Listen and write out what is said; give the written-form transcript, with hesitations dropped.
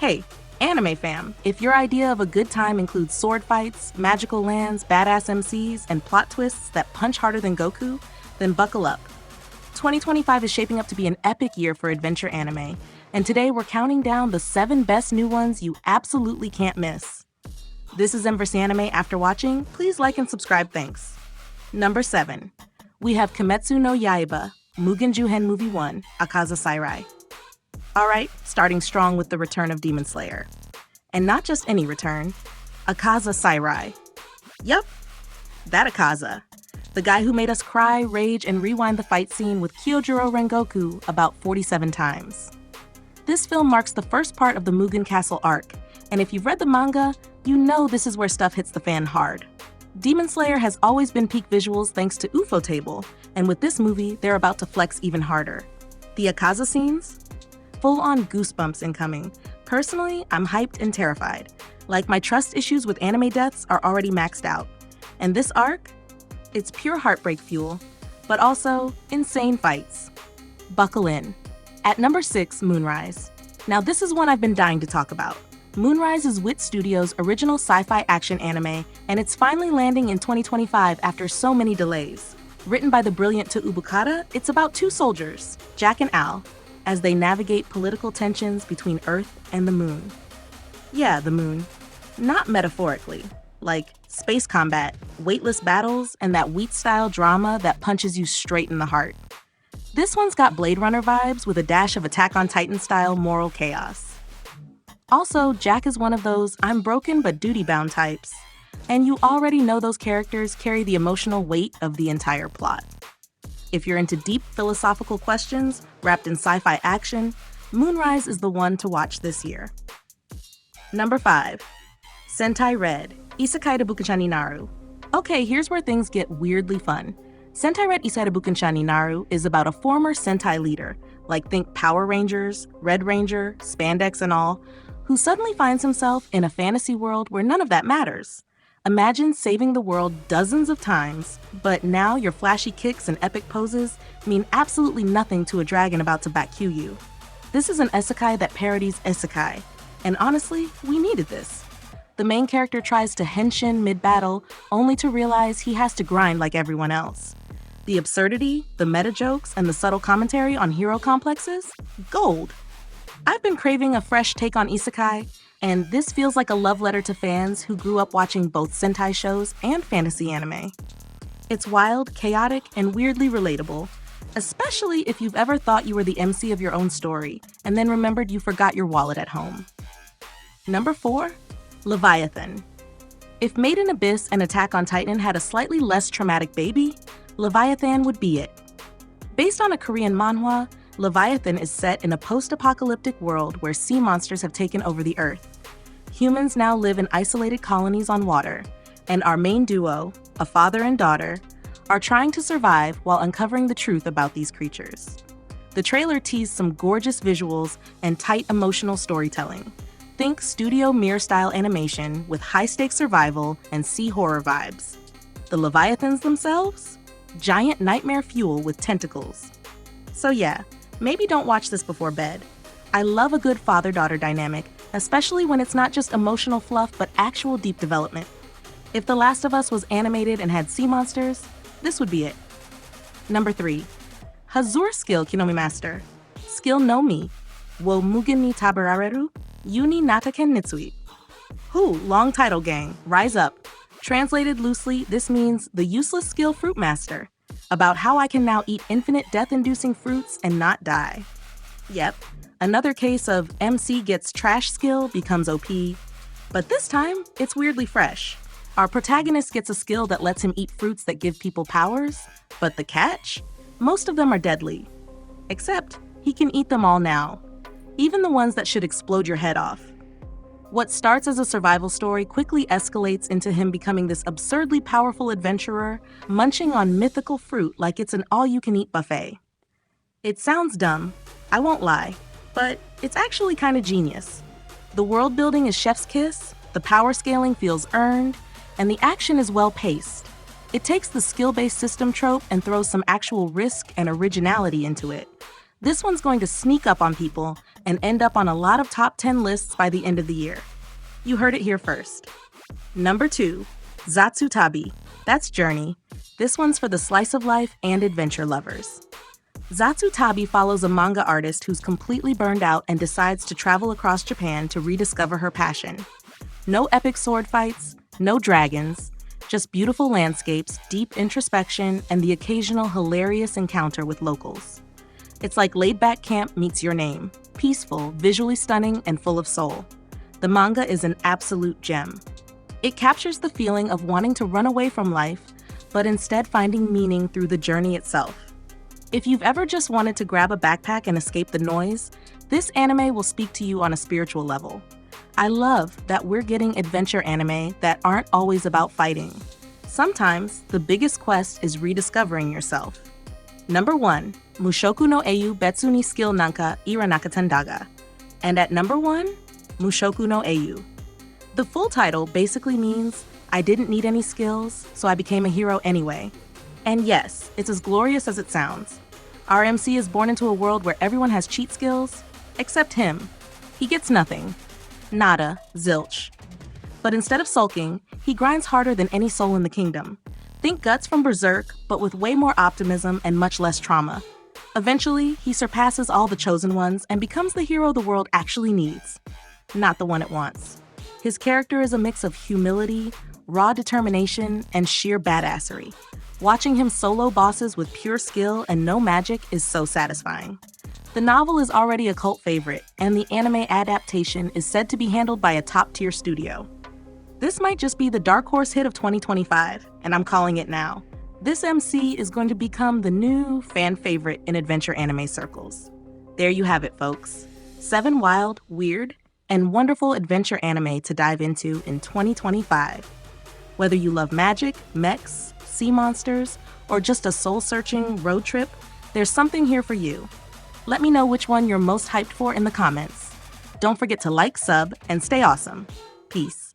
Hey, anime fam, if your idea of a good time includes sword fights, magical lands, badass MCs, and plot twists that punch harder than Goku, then buckle up. 2025 is shaping up to be an epic year for adventure anime, and today we're counting down the 7 best new ones you absolutely can't miss. This is Emverse Anime. After watching, please like and subscribe, thanks. Number 7. We have Kimetsu no Yaiba, Mugenjou Movie 1, Akaza Sairai. Alright, starting strong with the return of Demon Slayer. And not just any return, Akaza Sairai. Yup, that Akaza. The guy who made us cry, rage, and rewind the fight scene with Kyojuro Rengoku about 47 times. This film marks the first part of the Mugen Castle arc, and if you've read the manga, you know this is where stuff hits the fan hard. Demon Slayer has always been peak visuals thanks to UFO Table, and with this movie, they're about to flex even harder. The Akaza scenes? Full-on goosebumps incoming. Personally, I'm hyped and terrified. Like, my trust issues with anime deaths are already maxed out. And this arc? It's pure heartbreak fuel, but also insane fights. Buckle in. At number 6, Moonrise. Now this is one I've been dying to talk about. Moonrise is Wit Studios' original sci-fi action anime, and it's finally landing in 2025 after so many delays. Written by the brilliant Ubukata, it's about 2 soldiers, Jack and Al, as they navigate political tensions between Earth and the Moon. Yeah, the Moon. Not metaphorically. Like space combat, weightless battles, and that Wheat-style drama that punches you straight in the heart. This one's got Blade Runner vibes with a dash of Attack on Titan-style moral chaos. Also, Jack is one of those I'm broken but duty-bound types, and you already know those characters carry the emotional weight of the entire plot. If you're into deep philosophical questions wrapped in sci-fi action, Moonrise is the one to watch this year. Number 5. Sentai Red Isekai de Bukansha ni Naru. Okay, here's where things get weirdly fun. Sentai Red Isekai de Bukansha ni Naru is about a former Sentai leader, like think Power Rangers, Red Ranger, Spandex and all, who suddenly finds himself in a fantasy world where none of that matters. Imagine saving the world dozens of times, but now your flashy kicks and epic poses mean absolutely nothing to a dragon about to back-cue you. This is an isekai that parodies isekai, and honestly, we needed this. The main character tries to henshin mid-battle, only to realize he has to grind like everyone else. The absurdity, the meta jokes, and the subtle commentary on hero complexes? Gold! I've been craving a fresh take on isekai, and this feels like a love letter to fans who grew up watching both Sentai shows and fantasy anime. It's wild, chaotic, and weirdly relatable, especially if you've ever thought you were the MC of your own story, and then remembered you forgot your wallet at home. Number 4. Leviathan. If Made in Abyss and Attack on Titan had a slightly less traumatic baby, Leviathan would be it. Based on a Korean manhwa, Leviathan is set in a post-apocalyptic world where sea monsters have taken over the Earth. Humans now live in isolated colonies on water, and our main duo, a father and daughter, are trying to survive while uncovering the truth about these creatures. The trailer teased some gorgeous visuals and tight emotional storytelling. Think Studio Mir-style animation with high-stakes survival and sea horror vibes. The Leviathans themselves? Giant nightmare fuel with tentacles. So yeah, maybe don't watch this before bed. I love a good father-daughter dynamic, especially when it's not just emotional fluff but actual deep development. If The Last of Us was animated and had sea monsters, this would be it. Number 3. Hazure Skill Kinomi Master. Skill no Mi. Wo Mugen ni Tabarareru. Yuni Nataken Nitsui. Who, long title gang, rise up. Translated loosely, this means the useless skill fruit master. About how I can now eat infinite death-inducing fruits and not die. Yep, another case of MC gets trash skill becomes OP, but this time, it's weirdly fresh. Our protagonist gets a skill that lets him eat fruits that give people powers, but the catch? Most of them are deadly. Except, he can eat them all now. Even the ones that should explode your head off. What starts as a survival story quickly escalates into him becoming this absurdly powerful adventurer, munching on mythical fruit like it's an all-you-can-eat buffet. It sounds dumb, I won't lie, but it's actually kind of genius. The world building is chef's kiss, the power scaling feels earned, and the action is well-paced. It takes the skill-based system trope and throws some actual risk and originality into it. This one's going to sneak up on people, and end up on a lot of top 10 lists by the end of the year. You heard it here first. Number 2, Zatsu Tabi. That's Journey. This one's for the slice of life and adventure lovers. Zatsu Tabi follows a manga artist who's completely burned out and decides to travel across Japan to rediscover her passion. No epic sword fights, no dragons, just beautiful landscapes, deep introspection, and the occasional hilarious encounter with locals. It's like laid-back camp meets Your Name, peaceful, visually stunning, and full of soul. The manga is an absolute gem. It captures the feeling of wanting to run away from life, but instead finding meaning through the journey itself. If you've ever just wanted to grab a backpack and escape the noise, this anime will speak to you on a spiritual level. I love that we're getting adventure anime that aren't always about fighting. Sometimes, the biggest quest is rediscovering yourself. Number 1, Mushoku no Eiyuu Betsu ni skill nanka iranakaten daga. And at number 1, Mushoku no Eiyuu. The full title basically means, I didn't need any skills, so I became a hero anyway. And yes, it's as glorious as it sounds. Our MC is born into a world where everyone has cheat skills, except him. He gets nothing. Nada, zilch. But instead of sulking, he grinds harder than any soul in the kingdom. Think Guts from Berserk, but with way more optimism and much less trauma. Eventually, he surpasses all the chosen ones and becomes the hero the world actually needs, not the one it wants. His character is a mix of humility, raw determination, and sheer badassery. Watching him solo bosses with pure skill and no magic is so satisfying. The novel is already a cult favorite, and the anime adaptation is said to be handled by a top-tier studio. This might just be the dark horse hit of 2025, and I'm calling it now. This MC is going to become the new fan favorite in adventure anime circles. There you have it, folks. 7 wild, weird, and wonderful adventure anime to dive into in 2025. Whether you love magic, mechs, sea monsters, or just a soul-searching road trip, there's something here for you. Let me know which one you're most hyped for in the comments. Don't forget to like, sub, and stay awesome. Peace.